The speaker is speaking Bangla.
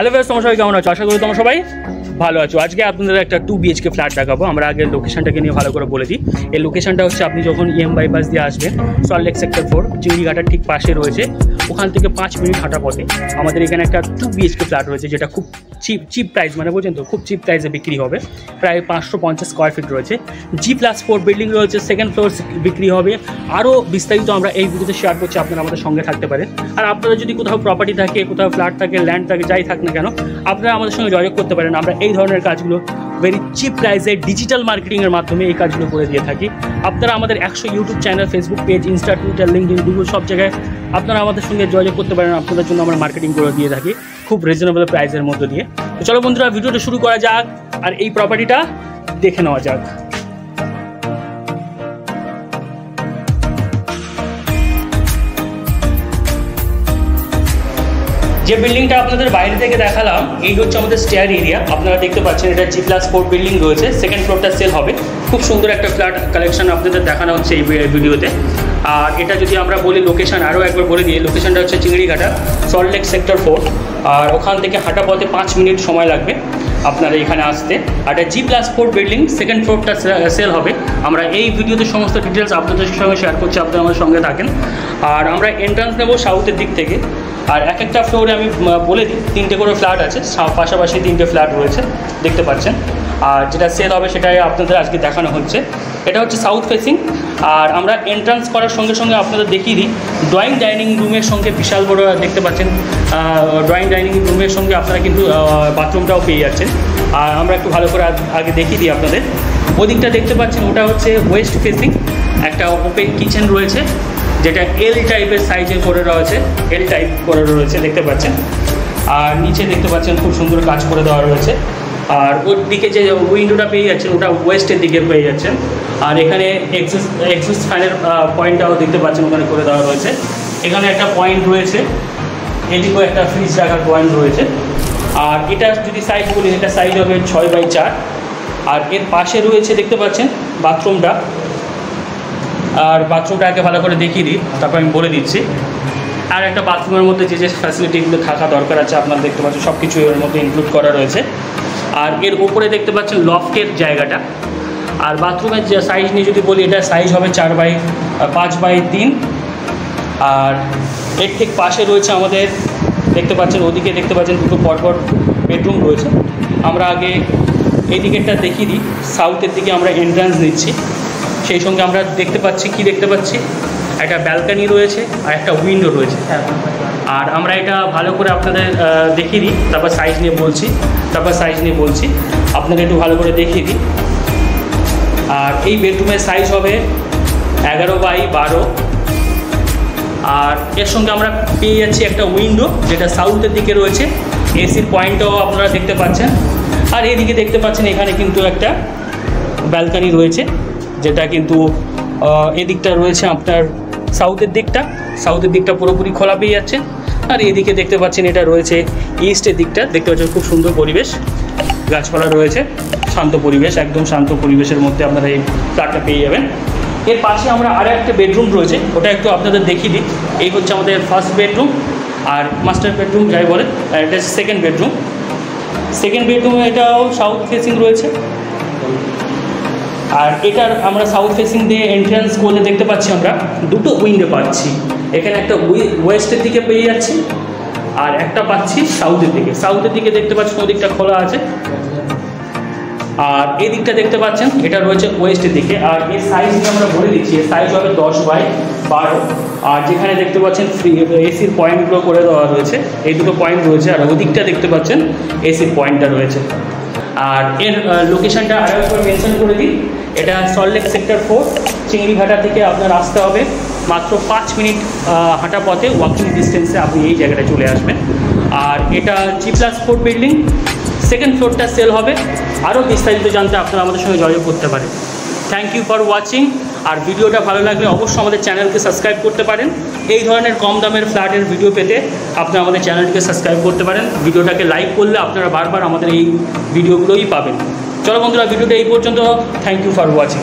হ্যালো ফ্রেন্ডস, তোমরা সবাই কেমন আছো? আশা করি তোমরা সবাই ভালো আছো। আজকে আপনাদের একটা 2 BHK ফ্ল্যাট দেখাবো। আমরা আগে লোকেশনটাকে নিয়ে ভালো করে বলে দিই। এই লোকেশনটা হচ্ছে আপনি যখন EM বাইপাস দিয়ে আসবেন, সল্টলেক সেক্টর 4 চিংড়িঘাটার ঠিক পাশে রয়েছে। ওখান থেকে 5 মিনিট হাঁটা পথে আমাদের এখানে একটা 2 BHK ফ্ল্যাট রয়েছে, যেটা খুব চিপ প্রাইস, মানে বলছেন তো, খুব চিপ প্রাইসে বিক্রি হবে। প্রায় 550 স্কোয়ার ফিট রয়েছে, G+4 বিল্ডিং রয়েছে, সেকেন্ড ফ্লোর বিক্রি হবে। আরও বিস্তারিত আমরা এই ভিডিওতে শেয়ার করছি, আপনারা আমাদের সঙ্গে থাকতে পারেন। আর আপনারা যদি কোথাও প্রপার্টি থাকে, কোথাও ফ্ল্যাট থাকে, ল্যান্ড থাকে, যাই থাক না কেন, আপনারা আমাদের সঙ্গে যোগাযোগ করতে পারেন। আমরা এই ধরনের কাজগুলো ভেরি চিপ প্রাইসে ডিজিটাল মার্কেটিংয়ের মাধ্যমে এই কাজগুলো করে দিয়ে থাকি। আপনারা আমাদের 100 YouTube channel, Facebook page, Insta, Twitter, LinkedIn, Google সব জায়গায় আপনারা আমাদের সঙ্গে যোগাযোগ করতে পারেন। আপনাদের জন্য আমরা মার্কেটিং করে দিয়ে থাকি খুব রিজনেবল প্রাইসের মধ্যে দিয়ে। তো চলো বন্ধুরা, ভিডিওটা শুরু করা যাক আর এই প্রপার্টিটা দেখে নেওয়া যাক। যে বিল্ডিংটা আপনাদের বাইরে থেকে দেখালাম, এই হচ্ছে আমাদের স্টেয়ার এরিয়া। আপনারা দেখতে পাচ্ছেন এটা G+4 বিল্ডিং রয়েছে, সেকেন্ড ফ্লোরটা সেল হবে। খুব সুন্দর একটা ফ্ল্যাট কালেকশন আপনাদের দেখানো হচ্ছে এই ভিডিওতে। আর এটা যদি আমরা বলি লোকেশন, আরও একবার বলে দিই, লোকেশনটা হচ্ছে চিংড়িঘাটা, সল্টলেক সেক্টর 4। আর ওখান থেকে হাঁটা পথে 5 মিনিট সময় লাগবে আপনারা এখানে আসতে। আর এটা G+4 বিল্ডিং, সেকেন্ড ফ্লোরটা সেল হবে। আমরা এই ভিডিওতে সমস্ত ডিটেলস আপনাদের সঙ্গে শেয়ার করছি, আপনারা আমাদের সঙ্গে থাকেন। আর আমরা এন্ট্রান্স নেব সাউথের দিক থেকে। আর এক একটা ফ্লোরে আমি বলে দিই, 3টে করে ফ্ল্যাট আছে, পাশাপাশি 3টে ফ্ল্যাট রয়েছে দেখতে পাচ্ছেন। আর যেটা সেল হবে সেটাই আপনাদের আজকে দেখানো হচ্ছে। এটা হচ্ছে সাউথ ফেসিং। আর আমরা এন্ট্রান্স করার সঙ্গে সঙ্গে আপনাদের দেখিয়ে দিই, ড্রয়িং ডাইনিং রুমের সঙ্গে বিশাল বড় দেখতে পাচ্ছেন। ড্রয়িং ডাইনিং রুমের সঙ্গে আপনারা কিন্তু বাথরুমটাও পেয়ে যাচ্ছেন। আর আমরা একটু ভালো করে আগে দেখিয়ে দিই আপনাদের। ওদিকটা দেখতে পাচ্ছেন, ওটা হচ্ছে ওয়েস্ট ফেসিং। একটা ওপেন কিচেন রয়েছে, যেটা এল টাইপের সাইজে করে রয়েছে, এল টাইপ করে রয়েছে দেখতে পাচ্ছেন। আর নিচে দেখতে পাচ্ছেন খুব সুন্দর কাজ করে দেওয়া রয়েছে। আর ওর দিকে যে উইন্ডোটা পেয়ে যাচ্ছেন, ওটা ওয়েস্টের দিকে পেয়ে যাচ্ছেন। আর এখানে এক্সস্ট ফ্যানের পয়েন্টটাও দেখতে পাচ্ছেন, ওখানে করে দেওয়া রয়েছে। এখানে একটা পয়েন্ট রয়েছে, এদিকেও একটা ফ্রিজ রাখার পয়েন্ট রয়েছে। আর এটা যদি সাইজ বলি, এটা সাইজ হবে 6x4। আর এর পাশে রয়েছে দেখতে পাচ্ছেন বাথরুমটা। আর বাথরুমটাকে ভালো করে দেখিয়ে দিই, তারপর আমি বলে দিচ্ছি। আর একটা বাথরুমের মধ্যে যে যে ফ্যাসিলিটিগুলো থাকা দরকার আছে আপনারা দেখতে পাচ্ছেন, সব কিছু এর মধ্যে ইনক্লুড করা রয়েছে। আর এর উপরে দেখতে পাচ্ছেন লফটের জায়গাটা। আর বাথরুমের যে সাইজ নিয়ে যদি বলি, এটা সাইজ হবে 5x3। আর এর ঠিক পাশে রয়েছে আমাদের দেখতে পাচ্ছেন, ওদিকে দেখতে পাচ্ছেন দুটো পরপর বেডরুম রয়েছে। আমরা আগে এই দিকেরটা দেখিয়ে দিই। সাউথের দিকে আমরা এন্ট্রান্স নিচ্ছি, সেই সঙ্গে আমরা দেখতে পাচ্ছি একটা ব্যালকানি রয়েছে আর একটা উইন্ডো রয়েছে। আর আমরা এটা ভালো করে আপনাদের দেখিয়ে দিই, তারপর সাইজ নিয়ে বলছি। আপনাদের একটু ভালো করে দেখিয়ে দিই। আর এই বেডরুমের সাইজ হবে 11x12। আর এর সঙ্গে আমরা পেয়ে যাচ্ছি একটা উইন্ডো, যেটা সাউথের দিকে রয়েছে। এসির পয়েন্টটাও আপনারা দেখতে পাচ্ছেন। আর এদিকে দেখতে পাচ্ছেন এখানে কিন্তু একটা ব্যালকানি রয়েছে, যেটা কিন্তু এদিকটা রয়েছে আপনার সাউথের দিকটা পুরোপুরি খোলা পেয়ে যাচ্ছে। আর এদিকে দেখতে পাচ্ছেন এটা রয়েছে ইস্টের দিকটা, দেখতে পাচ্ছেন খুব সুন্দর পরিবেশ, গাছপালা রয়েছে, শান্ত পরিবেশ, একদম শান্ত পরিবেশের মধ্যে আপনারা এই ফ্ল্যাটটা পেয়ে যাবেন। এর পাশে আমরা আরও একটা বেডরুম রয়েছে, ওটা একটু আপনাদের দেখিয়ে দিই। এই হচ্ছে আমাদের ফার্স্ট বেডরুম আর মাস্টার বেডরুম যাই বলে। আর এটা সেকেন্ড বেডরুমে এটাও সাউথ ফেসিং রয়েছে। আর এটার আমরা সাউথ ফেসিং দিয়ে এন্ট্রান্স করলে দেখতে পাচ্ছি আমরা দুটো উইন্ডো পাচ্ছি। এখানে একটা ওয়েস্টের দিকে পেয়ে যাচ্ছি, আর একটা পাচ্ছি সাউথের দিকে দেখতে পাচ্ছেন ওদিকটা খোলা আছে। আর এই দিকটা দেখতে পাচ্ছেন এটা রয়েছে ওয়েস্টের দিকে। আর এর সাইজ আমরা বলে দিচ্ছি, এর সাইজ হবে 10x12। আর যেখানে দেখতে পাচ্ছেন এসির পয়েন্টগুলো করে দেওয়া রয়েছে, এই দুটো পয়েন্ট রয়েছে। আর ওদিকটা দেখতে পাচ্ছেন এসির পয়েন্টটা রয়েছে। আর এর লোকেশনটা আরও একবার মেনশন করে দিই, এটা সল্টলেক সেক্টর 4 চিংড়িঘাটা থেকে আপনার আসতে হবে মাত্র 5 মিনিট হাঁটা পথে, ওয়াকিং ডিস্টেন্সে আপনি এই জায়গাটা চলে আসবেন। আর এটা G+4 বিল্ডিং, সেকেন্ড ফ্লোরটা সেল হবে। আরও বিস্তারিত জানতে আপনারা আমাদের সঙ্গে যোগাযোগ করতে পারেন। Thank you for watching. আর ভিডিওটা ভালো লাগলে অবশ্যই আমাদের চ্যানেলকে সাবস্ক্রাইব করতে পারেন। এই ধরনের কম দামের ফ্ল্যাটের ভিডিও পেতে আপনারা আমাদের চ্যানেলটিকে সাবস্ক্রাইব করতে পারেন। ভিডিওটাকে লাইক করলে আপনারা বারবার আমাদের এই ভিডিওগুলোই পাবেন। চলো বন্ধুরা, ভিডিওটা এই পর্যন্ত। Thank you for watching.